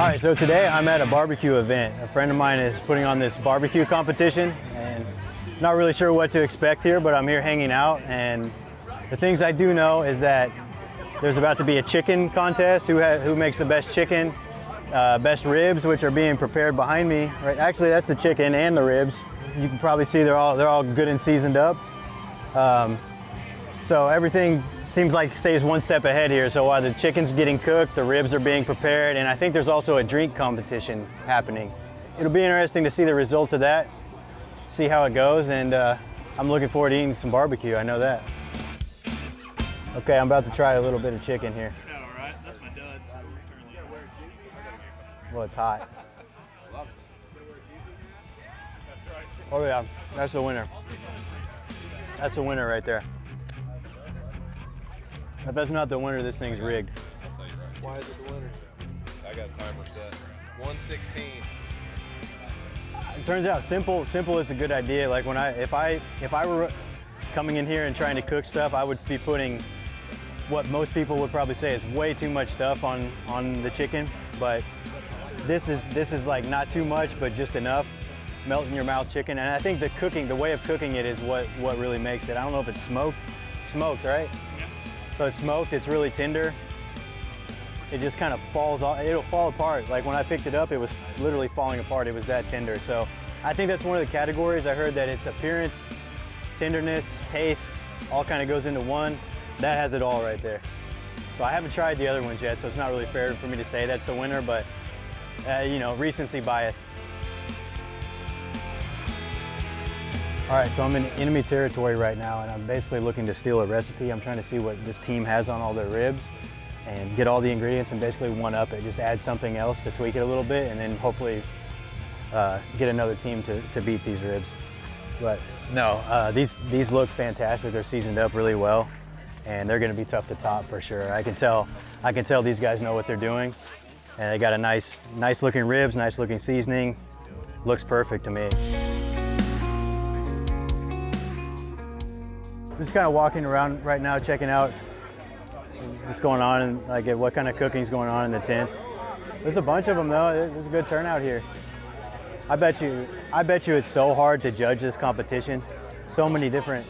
All right, so today I'm at a barbecue event. A friend of mine is putting on this barbecue competition, and not really sure what to expect here, but I'm here hanging out. And the things I do know is that there's about to be a chicken contest. Who makes the best chicken, best ribs, which are being prepared behind me. Right, actually that's the chicken and the ribs. You can probably see they're all good and seasoned up. So everything seems like stays one step ahead here. So while the chicken's getting cooked, the ribs are being prepared, and I think there's also a drink competition happening. It'll be interesting to see the results of that, see how it goes, and I'm looking forward to eating some barbecue, I know that. Okay, I'm about to try a little bit of chicken here. All right, that's my duds. Well, it's hot. Oh yeah, that's the winner. That's the winner right there. If that's not the winner, this thing's rigged. I'll tell you right. Why is it the winner? I got a timer set. 116. It turns out simple is a good idea. Like if I were coming in here and trying to cook stuff, I would be putting what most people would probably say is way too much stuff on the chicken. But this is like not too much, but just enough. Melt in your mouth chicken. And I think the way of cooking it is what really makes it. I don't know if it's smoked, right? So it's smoked, it's really tender. It just kind of falls off, it'll fall apart. Like when I picked it up, it was literally falling apart. It was that tender. So I think that's one of the categories. I heard that it's appearance, tenderness, taste, all kind of goes into one. That has it all right there. So I haven't tried the other ones yet, so it's not really fair for me to say that's the winner, but you know, recency bias. All right, so I'm in enemy territory right now, and I'm basically looking to steal a recipe. I'm trying to see what this team has on all their ribs and get all the ingredients and basically one up it, just add something else to tweak it a little bit, and then hopefully get another team to beat these ribs. But no, these look fantastic. They're seasoned up really well, and they're gonna be tough to top for sure. I can tell these guys know what they're doing, and they got a nice looking ribs, nice looking seasoning. Looks perfect to me. Just kind of walking around right now, checking out what's going on and like what kind of cooking's going on in the tents. There's a bunch of them though. There's a good turnout here. I bet you it's so hard to judge this competition. So many different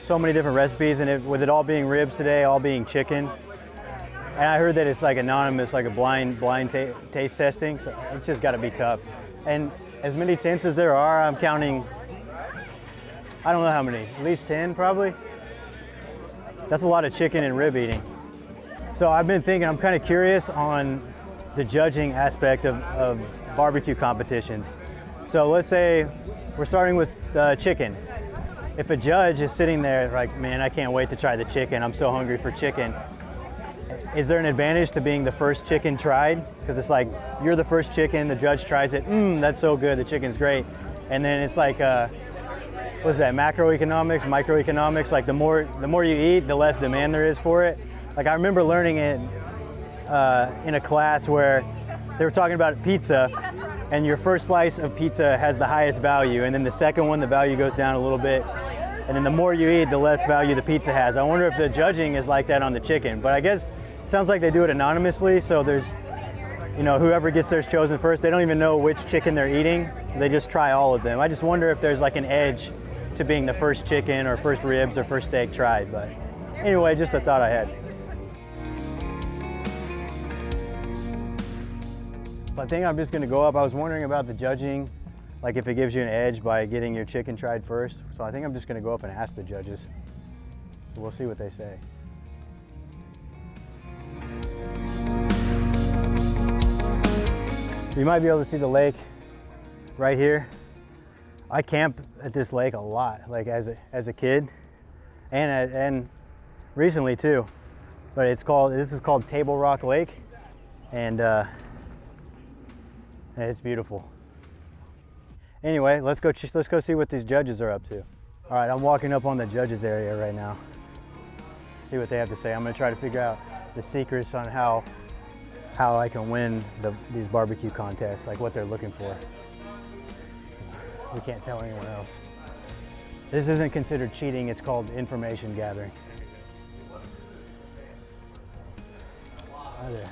recipes, and with it all being ribs today, all being chicken. And I heard that it's like anonymous, like a blind taste testing. So it's just got to be tough. And as many tents as there are, I'm counting. I don't know how many, at least 10 probably. That's a lot of chicken and rib eating. So I've been thinking, I'm kind of curious on the judging aspect of barbecue competitions. So let's say we're starting with the chicken. If a judge is sitting there like, man, I can't wait to try the chicken, I'm so hungry for chicken. Is there an advantage to being the first chicken tried? Because it's like, you're the first chicken, the judge tries it, that's so good, the chicken's great. And then it's like, what is that, macroeconomics, microeconomics, like the more you eat, the less demand there is for it. Like I remember learning it in a class where they were talking about pizza, and your first slice of pizza has the highest value, and then the second one, the value goes down a little bit, and then the more you eat, the less value the pizza has. I wonder if the judging is like that on the chicken, but I guess it sounds like they do it anonymously, so there's, you know, whoever gets theirs chosen first, they don't even know which chicken they're eating, they just try all of them. I just wonder if there's like an edge to being the first chicken or first ribs or first steak tried, but anyway, just a thought I had. So I think I'm just gonna go up. I was wondering about the judging, like if it gives you an edge by getting your chicken tried first. So I think I'm just gonna go up and ask the judges. So we'll see what they say. You might be able to see the lake right here. I camped at this lake a lot, like as a kid, and recently too. But this is called Table Rock Lake, and it's beautiful. Anyway, let's go see what these judges are up to. All right, I'm walking up on the judges area right now. See what they have to say. I'm gonna try to figure out the secrets on how I can win these barbecue contests, like what they're looking for. We can't tell anyone else. This isn't considered cheating, it's called information gathering. Hi there.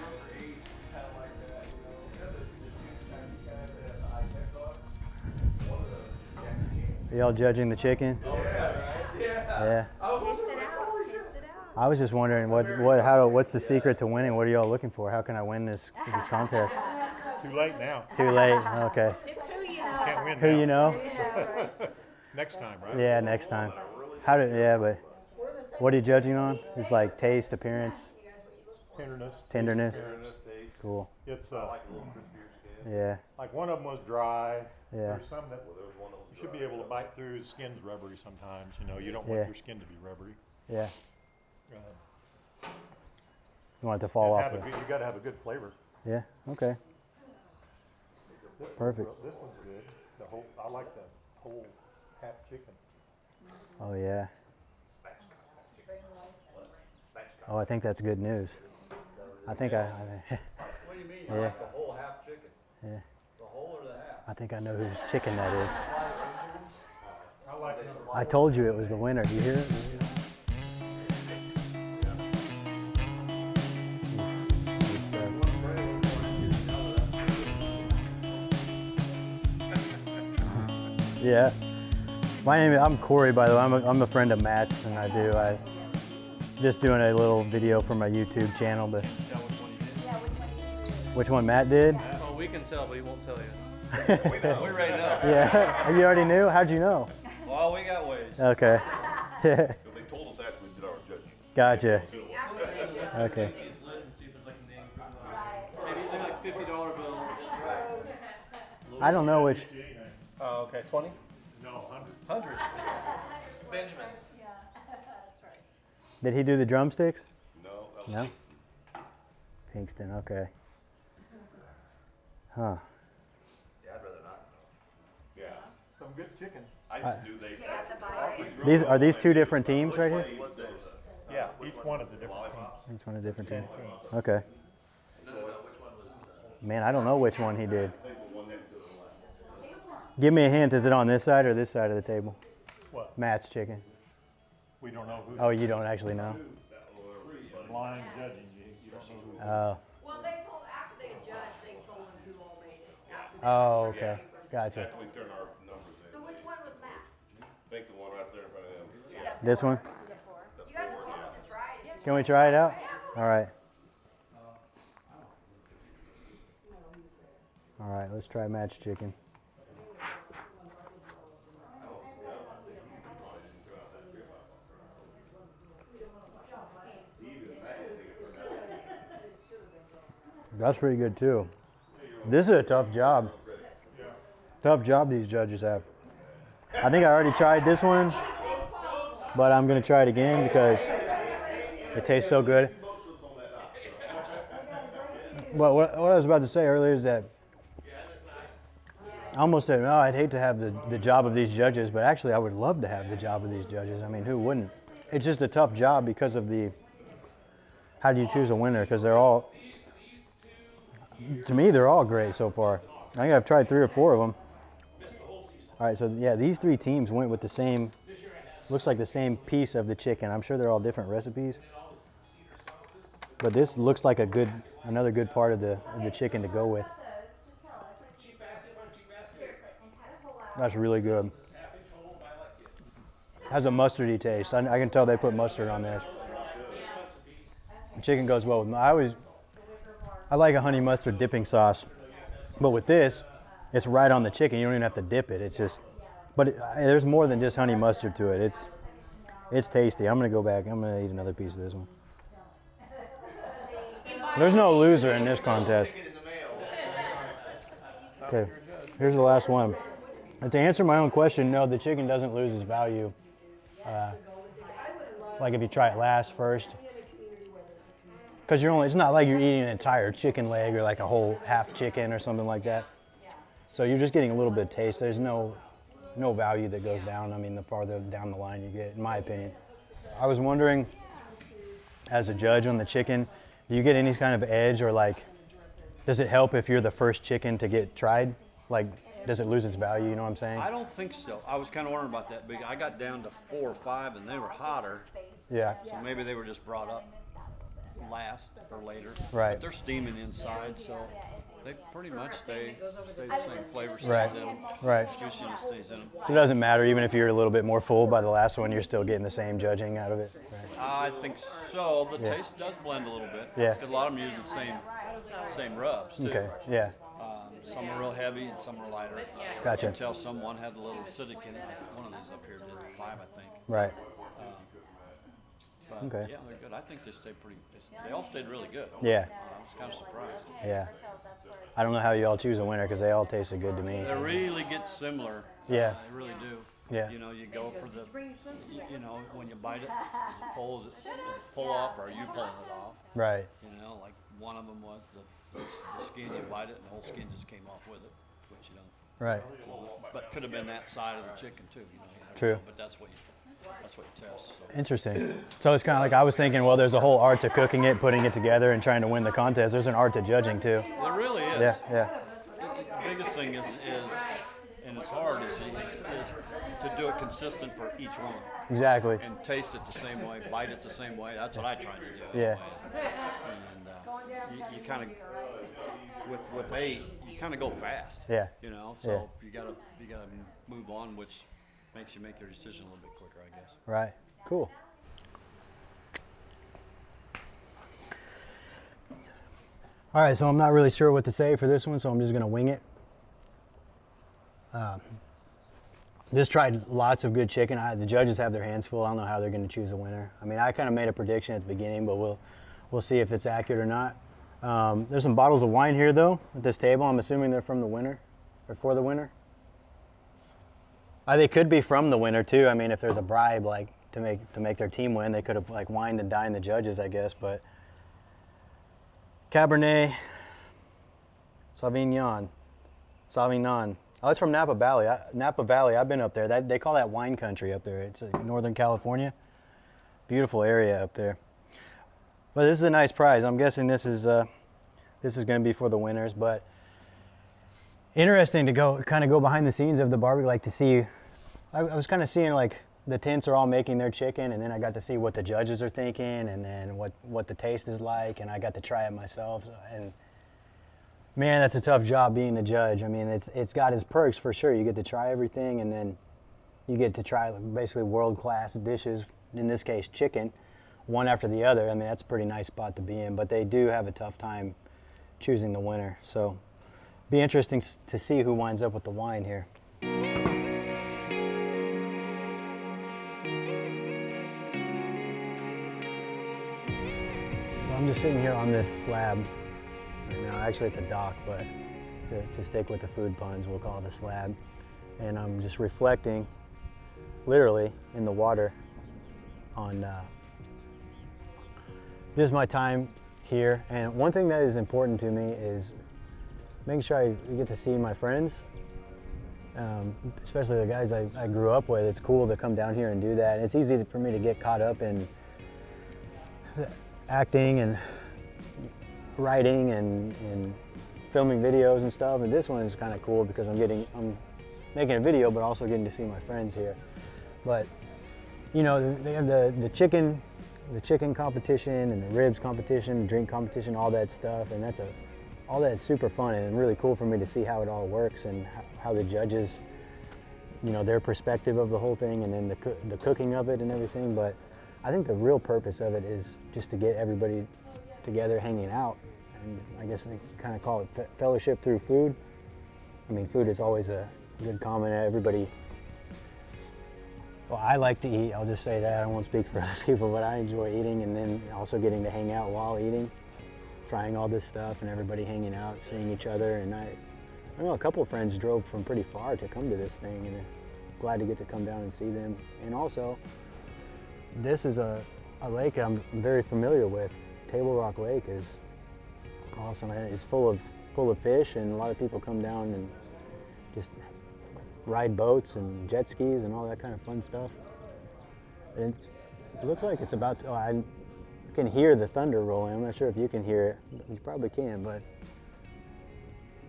Are y'all judging the chicken? Yeah. I was just wondering what's the secret to winning? What are y'all looking for? How can I win this contest? Too late now. Too late. Okay. It's who you know. Can't win Who now. you know? Next time, right? Yeah, next time. But what are you judging on? It's like taste, appearance, Tenderness. tenderness. taste. Cool. It's I like a little crispier skin. Yeah. like one of them was dry. Yeah. There's some that There was one that was you should be able to bite through. The skin's rubbery sometimes. You know, you don't Yeah. want your skin to be rubbery. Yeah. Uh, You want it to fall and off. have a good, you got to have a good flavor. Yeah. Okay. This Perfect. This one's good. I like the whole half chicken. Oh yeah. Oh, I think that's good news. I think What do you mean? Yeah. Like the whole half chicken? Yeah. The whole or the half? I think I know whose chicken that is. I like number I told you it was the winner. Do you hear it? Good stuff. Yeah. I'm Corey, by the way. I'm a friend of Matt's, and I just doing a little video for my YouTube channel. But Tell which one you did. which one Matt did? Oh, we can tell, but he won't tell you. We already know. Yeah. You already knew? How'd you know? Well, we got ways. Okay. They told us after we did our judging. Gotcha. Okay. Maybe like $50 bills. I don't know which. Oh, okay. 20? No, 100. Hundreds. Benjamins. Did he do the drumsticks? No, that was No. Pinkston. Okay. Huh. Yeah, I'd rather not. yeah. Some good chicken. I just knew they. Are these two different teams right here? Yeah, each one is a different team. Each one a different 10 team. teams. Okay. Man, I don't know which one he did. Give me a hint. Is it on this side or this side of the table? What? Matt's chicken. We don't know who's Oh, you don't actually know? blind judging. You don't know who. Oh. Well, they told after they judged, they told them who all made it. After they Oh, okay. Gotcha. After we turned our numbers in. So which one was Matt's? I think the one right there in front of them. This one? You guys are welcome to try it. Can we try it out? All right. All right, let's try Matt's chicken. That's pretty good too. This is a tough job. Tough job these judges have. I think I already tried this one, but I'm gonna try it again because it tastes so good. But what I was about to say earlier is that I almost said, oh, I'd hate to have the job of these judges, but actually I would love to have the job of these judges. I mean, who wouldn't? It's just a tough job because of how do you choose a winner? Because they're all, to me, they're all great so far. I think I've tried 3 or 4 of them. All right, so yeah, these 3 teams went with the same, looks like the same piece of the chicken. I'm sure they're all different recipes. But this looks like another good part of the chicken to go with. That's really good. Has a mustardy taste. I can tell they put mustard on there. The chicken goes well with. I like a honey mustard dipping sauce, but with this, it's right on the chicken. You don't even have to dip it. It's just, there's more than just honey mustard to it. It's tasty. I'm gonna go back. I'm gonna eat another piece of this one. There's no loser in this contest. Okay, here's the last one. And to answer my own question, no, the chicken doesn't lose its value. Like if you try it last first. Because it's not like you're eating an entire chicken leg or like a whole half chicken or something like that. So you're just getting a little bit of taste. There's no value that goes down. I mean, the farther down the line you get, in my opinion. I was wondering, as a judge on the chicken, do you get any kind of edge or like, does it help if you're the first chicken to get tried? Like, does it lose its value? You know what I'm saying? I don't think so. I was kind of wondering about that. I got down to 4 or 5, and they were hotter. Yeah. So maybe they were just brought up last or later. Right. But they're steaming inside, so They pretty much stay the same flavor stays Right. in them. Right. Juiciness stays in them. So it doesn't matter, even if you're a little bit more full by the last one, you're still getting the same judging out of it. Right. I think so. The Yeah. taste does blend a little bit. Yeah. 'Cause a lot of them use the same rubs too. Okay. Yeah. Some are real heavy and some are lighter. Gotcha. You can tell someone had a little acidic in it. One of these up here did 5, I think. Right. But Okay. yeah, they're good. I think they stay pretty. They all stayed really good. Yeah. I was kind of surprised. Yeah. I don't know how you all choose a winner because they all tasted good to me. They really get similar. Yeah. They really do. Yeah. You know, you go for the, you know, when you bite it, does it pull off or are you pulling it off? Right. You know, like one of them was the skin, you bite it and the whole skin just came off with it, which you don't. Right. But could have been that side of the chicken too, you know. You never True. know, but that's what you test. So. Interesting. So it's kind of like I was thinking, well, there's a whole art to cooking it, putting it together, and trying to win the contest. There's an art to judging too. There really is. Yeah. Yeah. The biggest thing is and it's hard, is to do it consistent for each one. Exactly. And taste it the same way, bite it the same way. That's what I try to do. Yeah. And you kind of, with 8, you kind of go fast. Yeah. You know, so you gotta move on, which makes you make your decision a little bit quicker, I guess. Right. Cool. All right, so I'm not really sure what to say for this one, so I'm just gonna wing it. Just tried lots of good chicken. The judges have their hands full. I don't know how they're gonna choose a winner. I mean, I kind of made a prediction at the beginning, but we'll see if it's accurate or not. There's some bottles of wine here though at this table. I'm assuming they're from the winner, or for the winner. They could be from the winner too. I mean, if there's a bribe like to make their team win, they could have like wined and dined the judges, I guess. But Cabernet Sauvignon. Oh, it's from Napa Valley. Napa Valley. I've been up there. They call that wine country up there. It's Northern California. Beautiful area up there. But this is a nice prize. I'm guessing this is going to be for the winners. But interesting to go behind the scenes of the barbecue, like to see. I was kind of seeing like the tents are all making their chicken, and then I got to see what the judges are thinking, and then what the taste is like, and I got to try it myself. And man, that's a tough job being a judge. I mean, it's got its perks for sure. You get to try everything, and then you get to try basically world-class dishes. In this case, chicken, one after the other. I mean, that's a pretty nice spot to be in. But they do have a tough time choosing the winner. So, be interesting to see who winds up with the wine here. I'm just sitting here on this slab right now. Actually, it's a dock, but to stick with the food puns, we'll call it a slab. And I'm just reflecting, literally, in the water on just my time here. And one thing that is important to me is making sure I get to see my friends, especially the guys I grew up with. It's cool to come down here and do that. It's easy for me to get caught up in acting and writing and filming videos and stuff, and this one is kind of cool because I'm making a video but also getting to see my friends here. But you know, they have the chicken competition and the ribs competition, the drink competition, all that stuff, and all that's super fun and really cool for me to see how it all works and how the judges, you know, their perspective of the whole thing, and then the cooking of it and everything. But I think the real purpose of it is just to get everybody together hanging out, and I guess they kind of call it fellowship through food. I mean, food is always a good comment. Everybody, well, I like to eat, I'll just say that. I won't speak for other people, but I enjoy eating, and then also getting to hang out while eating, trying all this stuff, and everybody hanging out, seeing each other. And I know a couple of friends drove from pretty far to come to this thing, and I'm glad to get to come down and see them. And also, this is a lake I'm very familiar with. Table Rock Lake is awesome. It's full of fish, and a lot of people come down and just ride boats and jet skis and all that kind of fun stuff. And it looks like it's about to, I can hear the thunder rolling. I'm not sure if you can hear it. You probably can, but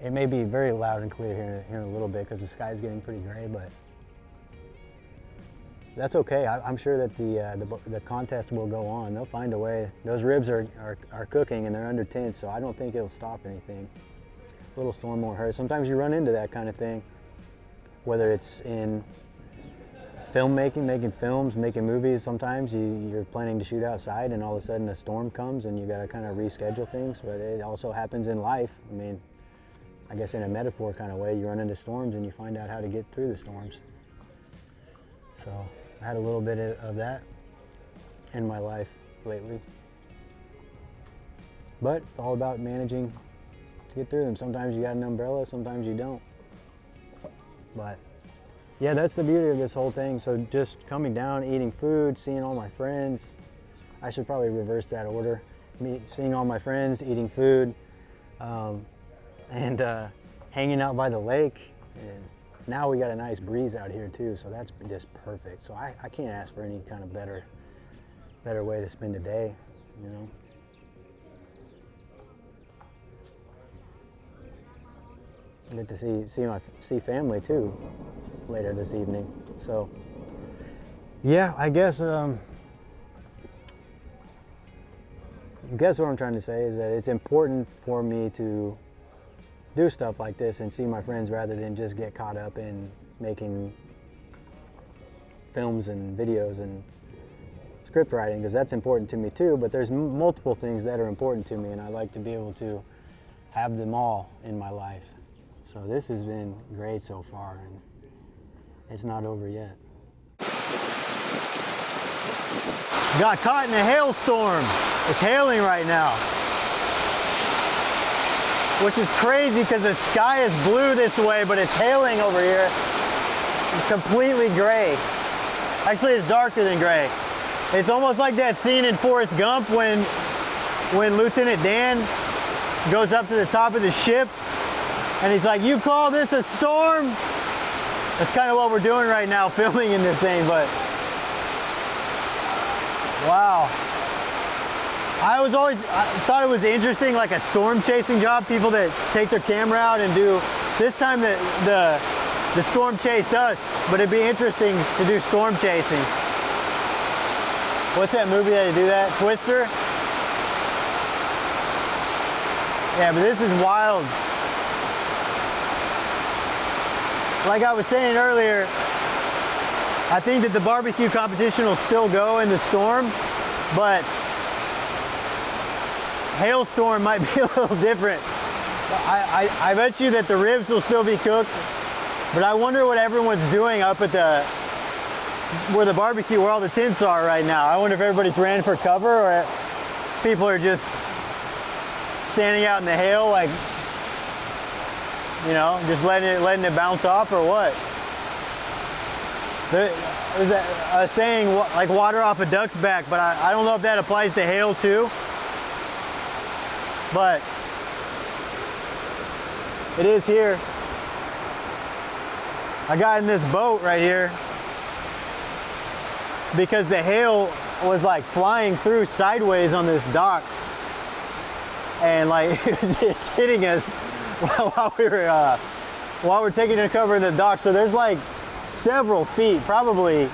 it may be very loud and clear here in a little bit because the sky's getting pretty gray, but that's okay. I'm sure that the contest will go on. They'll find a way. Those ribs are cooking and they're under tents, so I don't think it'll stop anything. little storm won't hurt. Sometimes you run into that kind of thing, whether it's in filmmaking, making films, making movies. Sometimes you're planning to shoot outside and all of a sudden a storm comes and you got to kind of reschedule things, but it also happens in life. I mean, I guess in a metaphor kind of way, you run into storms and you find out how to get through the storms. So I had a little bit of that in my life lately. But it's all about managing to get through them. Sometimes you got an umbrella, sometimes you don't. But yeah, that's the beauty of this whole thing. So just coming down, eating food, seeing all my friends. I should probably reverse that order. Seeing all my friends, eating food, and hanging out by the lake. And now we got a nice breeze out here too, so that's just perfect. So I can't ask for any kind of better way to spend a day, you know. I get to see family too later this evening. So yeah, I guess what I'm trying to say is that it's important for me to do stuff like this and see my friends rather than just get caught up in making films and videos and script writing, because that's important to me too, but there's multiple things that are important to me and I like to be able to have them all in my life. So this has been great so far and it's not over yet. Got caught in a hailstorm. It's hailing right now, which is crazy because the sky is blue this way, but it's hailing over here. It's completely gray. Actually, it's darker than gray. It's almost like that scene in Forrest Gump when Lieutenant Dan goes up to the top of the ship and he's like, "You call this a storm?" That's kind of what we're doing right now, filming in this thing, but wow. I thought it was interesting, like a storm chasing job, people that take their camera out and do, this time the storm chased us, but it'd be interesting to do storm chasing. What's that movie that you do that? Twister? Yeah, but this is wild. Like I was saying earlier, I think that the barbecue competition will still go in the storm, but hailstorm might be a little different. I bet you that the ribs will still be cooked, but I wonder what everyone's doing up at where the barbecue, where all the tents are right now. I wonder if everybody's ran for cover or people are just standing out in the hail, like, you know, just letting it bounce off or what. There's a saying like water off a duck's back, but I don't know if that applies to hail too. But it is here. I got in this boat right here because the hail was like flying through sideways on this dock, and like it's hitting us while we're taking a cover in the dock. So there's like several feet, probably,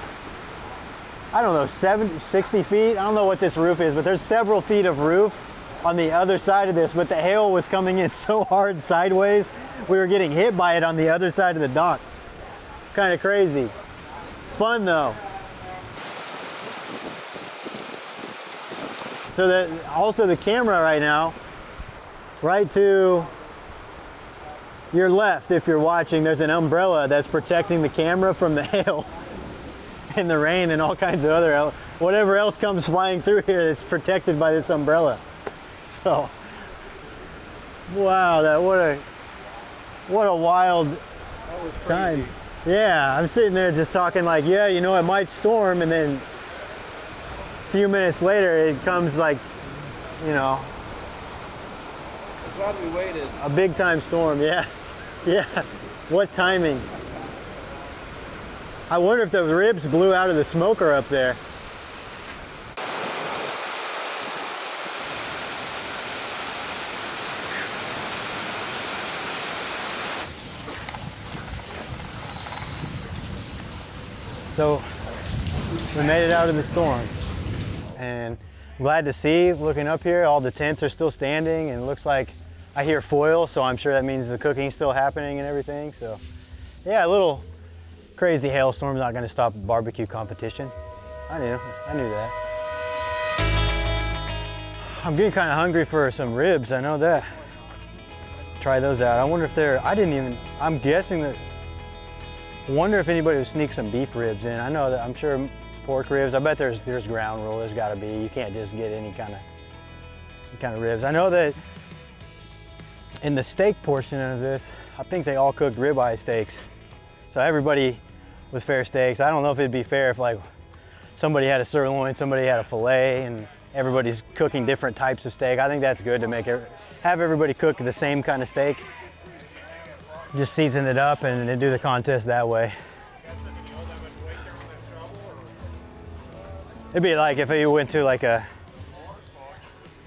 I don't know, 60 feet. I don't know what this roof is, but there's several feet of roof on the other side of this, but the hail was coming in so hard sideways, we were getting hit by it on the other side of the dock. Kind of crazy. Fun though. So also the camera right now, right to your left, if you're watching, there's an umbrella that's protecting the camera from the hail and the rain and all kinds of other, whatever else comes flying through here, it's protected by this umbrella. So, wow, what a wild time. Yeah, I'm sitting there just talking like, yeah, you know, it might storm, and then a few minutes later it comes like, you know, I'm glad we waited. a big time storm. Yeah, yeah, what timing. I wonder if the ribs blew out of the smoker up there. So we made it out of the storm, and I'm glad to see, looking up here, all the tents are still standing, and it looks like, I hear foil, so I'm sure that means the cooking's still happening and everything. So yeah, a little crazy hailstorm's not gonna stop barbecue competition. I knew that. I'm getting kind of hungry for some ribs, I know that. Try those out. I wonder if I'm guessing that, I wonder if anybody would sneak some beef ribs in. I know that, I'm sure pork ribs, I bet there's ground rule, there's gotta be. You can't just get any kind of ribs. I know that in the steak portion of this, I think they all cooked ribeye steaks. So everybody was fair steaks. I don't know if it'd be fair if like somebody had a sirloin, somebody had a filet, and everybody's cooking different types of steak. I think that's good to have everybody cook the same kind of steak. Just season it up and then do the contest that way. It'd be like if you went to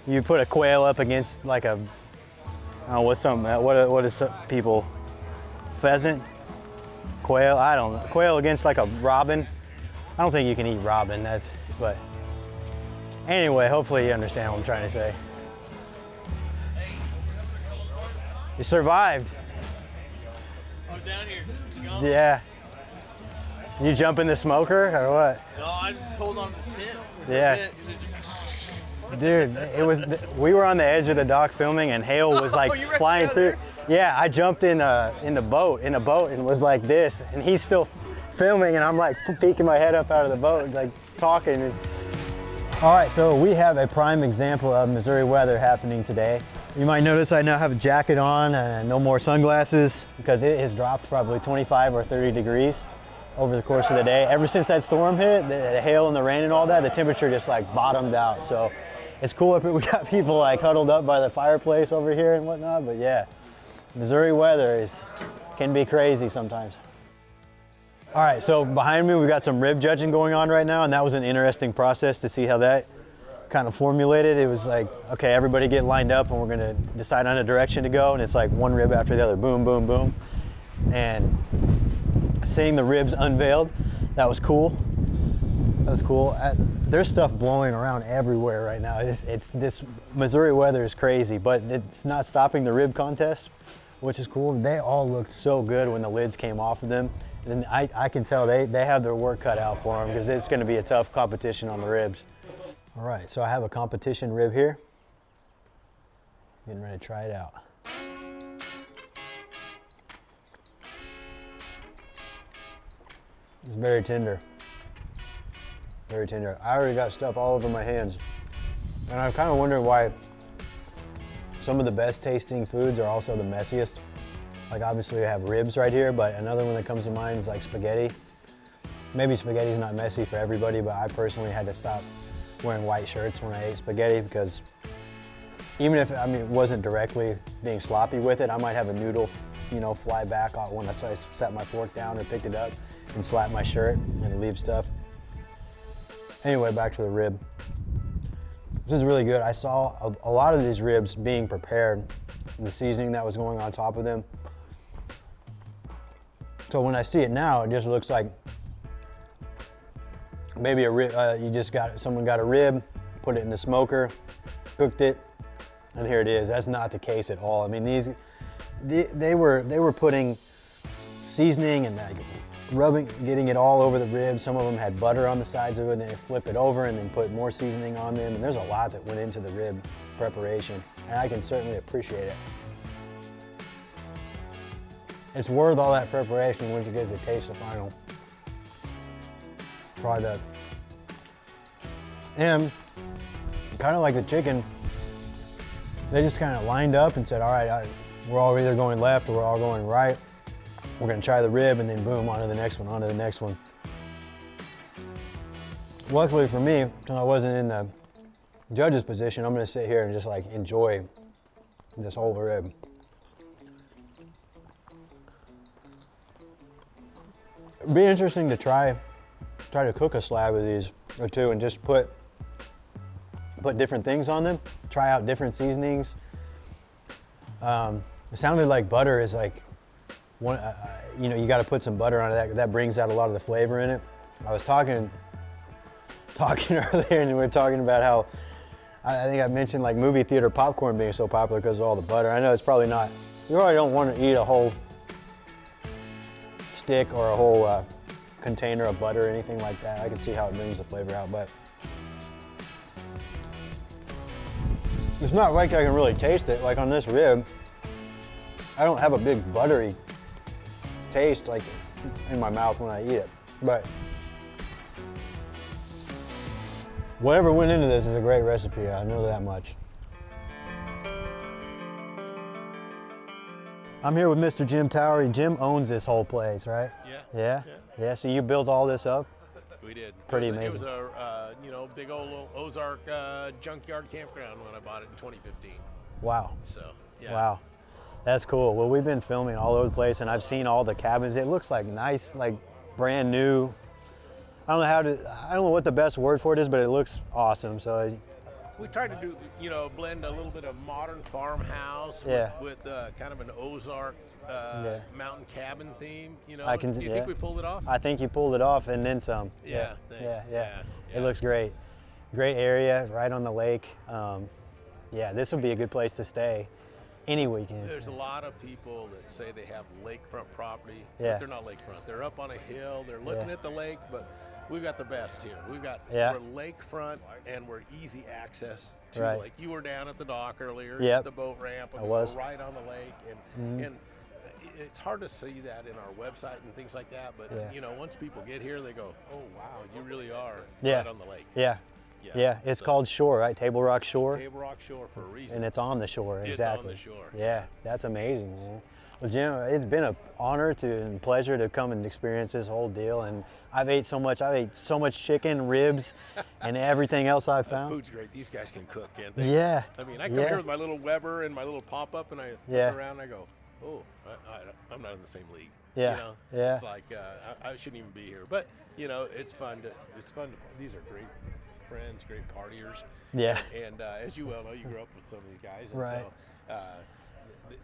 you put a quail up against like a, I don't know, what is people, pheasant? Quail, I don't know. Quail against like a robin. I don't think you can eat robin, but anyway, hopefully you understand what I'm trying to say. You survived. I'm down here. Yeah. You jump in the smoker or what? No, I just hold on to this tent. Yeah. Dude, we were on the edge of the dock filming and hail was like flying through. Yeah, I jumped in a boat and was like this, and he's still filming and I'm like peeking my head up out of the boat, like talking. All right, so we have a prime example of Missouri weather happening today. You might notice I now have a jacket on and no more sunglasses because it has dropped probably 25 or 30 degrees over the course of the day. Ever since that storm hit, the hail and the rain and all that, the temperature just like bottomed out. So it's cool up here. We got people like huddled up by the fireplace over here and whatnot, but yeah, Missouri weather can be crazy sometimes. All right, so behind me we got some rib judging going on right now, and that was an interesting process to see how that kind of formulated. It was like, okay, everybody get lined up and we're gonna decide on a direction to go, and it's like one rib after the other, boom, boom, boom. And seeing the ribs unveiled, that was cool. That was cool. There's stuff blowing around everywhere right now. This Missouri weather is crazy, but it's not stopping the rib contest, which is cool. They all looked so good when the lids came off of them. And I can tell they have their work cut out for them because it's gonna be a tough competition on the ribs. All right, so I have a competition rib here. Getting ready to try it out. It's very tender. Very tender. I already got stuff all over my hands. And I'm kind of wondering why some of the best tasting foods are also the messiest. Like obviously we have ribs right here, but another one that comes to mind is like spaghetti. Maybe spaghetti's not messy for everybody, but I personally had to stop wearing white shirts when I ate spaghetti because even if it wasn't directly being sloppy with it, I might have a noodle, fly back when I set my fork down or picked it up and slap my shirt and leave stuff. Anyway, back to the rib. This is really good. I saw a lot of these ribs being prepared, the seasoning that was going on top of them. So when I see it now, it just looks like maybe a rib, someone got a rib, put it in the smoker, cooked it, and here it is. That's not the case at all. I mean, they were putting seasoning and like getting it all over the ribs. Some of them had butter on the sides of it, and they flip it over and then put more seasoning on them. And there's a lot that went into the rib preparation, and I can certainly appreciate it. It's worth all that preparation once you get to taste the final product. And kind of like the chicken, they just kind of lined up and said, all right, we're all either going left or we're all going right. We're gonna try the rib and then boom, on to the next one, on to the next one. Luckily for me, since I wasn't in the judge's position, I'm gonna sit here and just like enjoy this whole rib. It'd be interesting to try to cook a slab of these or two and just put different things on them, try out different seasonings. It sounded like butter is like one, you got to put some butter on it. That brings out a lot of the flavor in it. I was talking earlier, and we were talking about how I think I mentioned like movie theater popcorn being so popular because of all the butter. I know it's probably not, you probably don't want to eat a whole stick or a whole container of butter or anything like that. I can see how it brings the flavor out, but it's not like I can really taste it. Like on this rib, I don't have a big buttery taste like in my mouth when I eat it, but whatever went into this is a great recipe, I know that much. I'm here with Mr. Jim Towery. Jim owns this whole place, right? Yeah. Yeah, so you built all this up? We did. Pretty It amazing. was a big old Ozark junkyard campground when I bought it in 2015. Wow. So, yeah. Wow. That's cool. Well, we've been filming all over the place and I've seen all the cabins. It looks like nice, like brand new. I don't know what the best word for it is, but it looks awesome. So We tried to do, blend a little bit of modern farmhouse Yeah. with kind of an Ozark mountain cabin theme. Do you yeah. think we pulled it off? I think you pulled it off and then some. Yeah, thanks. Yeah. Yeah. It looks great. Great area, right on the lake. Yeah, this would be a good place to stay any weekend. There's a lot of people that say they have lakefront property, Yeah. but they're not lakefront. They're up on a hill, they're looking Yeah. at the lake, but we've got the best here. Yeah. We're lakefront and we're easy access to Right. the lake. You were down at the dock earlier, Yep. at the boat ramp, and I we was. were right on the lake. And it's hard to see that in our website and things like that, but Yeah. Once people get here, they go, "Oh wow, you really are Yeah. right on the lake." Yeah. It's so- called Shore, right? Table Rock Shore. Table Rock Shore for a reason. And it's on the shore, It's exactly. on the shore. Yeah, that's amazing, man. Well, Jim, it's been an honor and pleasure to come and experience this whole deal. And I've ate so much chicken, ribs, and everything else I've found. Food's great. These guys can cook, can't they? Yeah. I mean, I come Yeah. here with my little Weber and my little pop-up, and I Yeah. look around and I go, "Oh, I'm not in the same league." Yeah. Yeah. It's like I shouldn't even be here, but it's fun. These are great friends, great partiers. Yeah. And as you well know, you grew up with some of these guys, and Right. so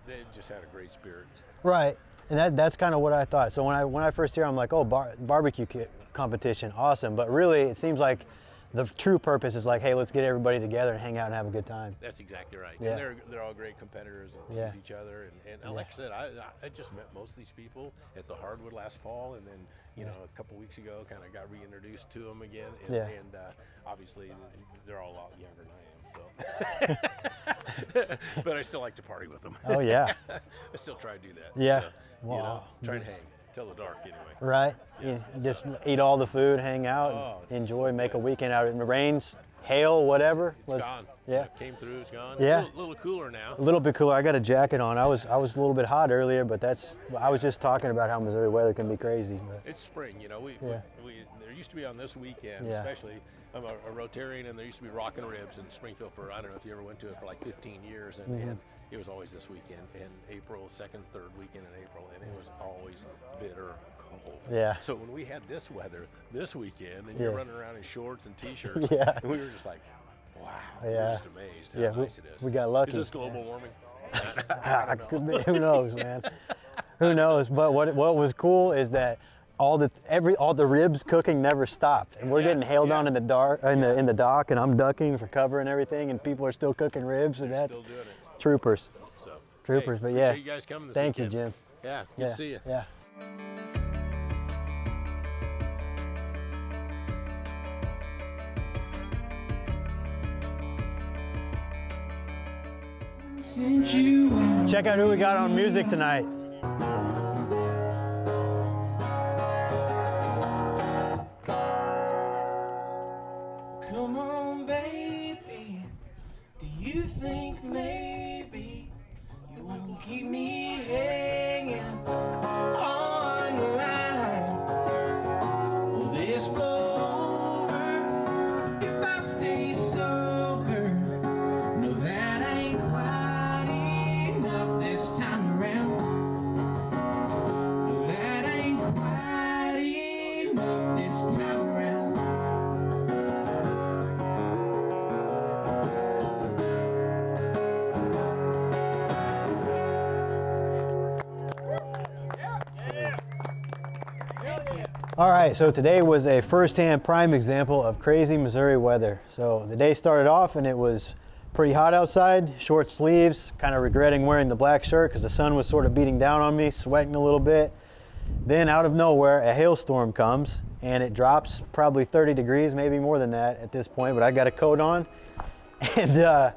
they've just had a great spirit. Right, and that's kind of what I thought. So when I first hear, I'm like, oh, barbecue competition, awesome. But really, it seems like the true purpose is like, hey, let's get everybody together and hang out and have a good time. That's exactly right. Yeah. And they're all great competitors and Yeah. tease each other. And like I said, I just met most of these people at the Hardwood last fall, and then a couple weeks ago, kind of got reintroduced to them again. And, Yeah. and obviously, they're all a lot younger than I am. So, but I still like to party with them. Oh yeah, I still try to do that. Yeah. So, Wow. try and hang till the dark anyway. right. You just eat all the food, hang out, Oh, it's enjoy, so make a good. weekend out of it. In the rains, hail, whatever. It's gone. Yeah. It came through. It's gone. Yeah. A little cooler now. A little bit cooler. I got a jacket on. I was a little bit hot earlier, but I was just talking about how Missouri weather can be crazy. But It's spring, we there used to be on this weekend, Yeah. especially, I'm a Rotarian, and there used to be Rockin' Ribs in Springfield for, I don't know if you ever went to it, for like 15 years, and it was always this weekend, in April, second, third weekend in April, and it was always bitter cold. Yeah. So when we had this weather this weekend, and Yeah. you're running around in shorts and t-shirts, Yeah. and we were just like, wow, we're Yeah. just amazed how Yeah, nice it is. we got lucky. Is this global warming? Who knows, man? Who knows? But what was cool is that all the ribs cooking never stopped, and we're getting hailed on in the dark in the dock, and I'm ducking for cover and everything, and people are still cooking ribs, and that's Still doing it. troopers. So, Troopers, hey, but yeah. appreciate you guys coming this Thank you, weekend. Jim. Yeah, good Yeah, to see you. yeah. Check out who we got on music tonight. Come on, baby. Do you think maybe you won't keep me hanging on the line? Will this blow over if I stay sober? No, that ain't quite enough this time around. No, that ain't quite enough this time around. All right, so today was a first-hand prime example of crazy Missouri weather. So the day started off and it was pretty hot outside, short sleeves, kind of regretting wearing the black shirt because the sun was sort of beating down on me, sweating a little bit. Then out of nowhere, a hailstorm comes and it drops probably 30 degrees, maybe more than that at this point, but I got a coat on. And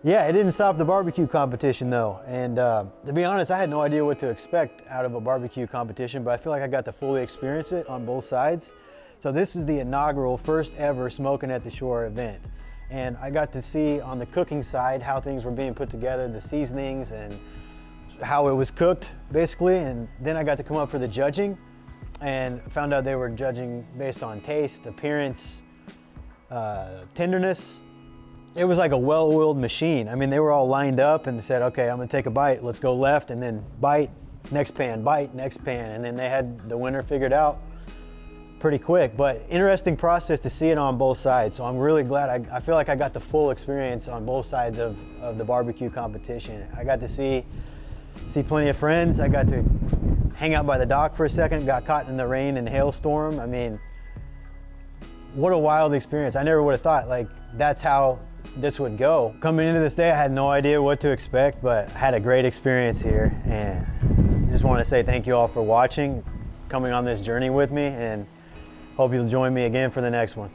yeah, it didn't stop the barbecue competition though. And to be honest, I had no idea what to expect out of a barbecue competition, but I feel like I got to fully experience it on both sides. So this is the inaugural first ever Smokin At The Shore event. And I got to see on the cooking side how things were being put together, the seasonings and how it was cooked basically. And then I got to come up for the judging and found out they were judging based on taste, appearance, tenderness. It was like a well-oiled machine. I mean, they were all lined up and said, okay, I'm gonna take a bite, let's go left, and then bite, next pan, bite, next pan. And then they had the winner figured out pretty quick, but interesting process to see it on both sides. So I'm really glad, I feel like I got the full experience on both sides of the barbecue competition. I got to see plenty of friends. I got to hang out by the dock for a second, got caught in the rain and hailstorm. I mean, what a wild experience. I never would have thought like that's how this would go. Coming into this day, I had no idea what to expect, but I had a great experience here. And I just want to say thank you all for watching, coming on this journey with me, and hope you'll join me again for the next one.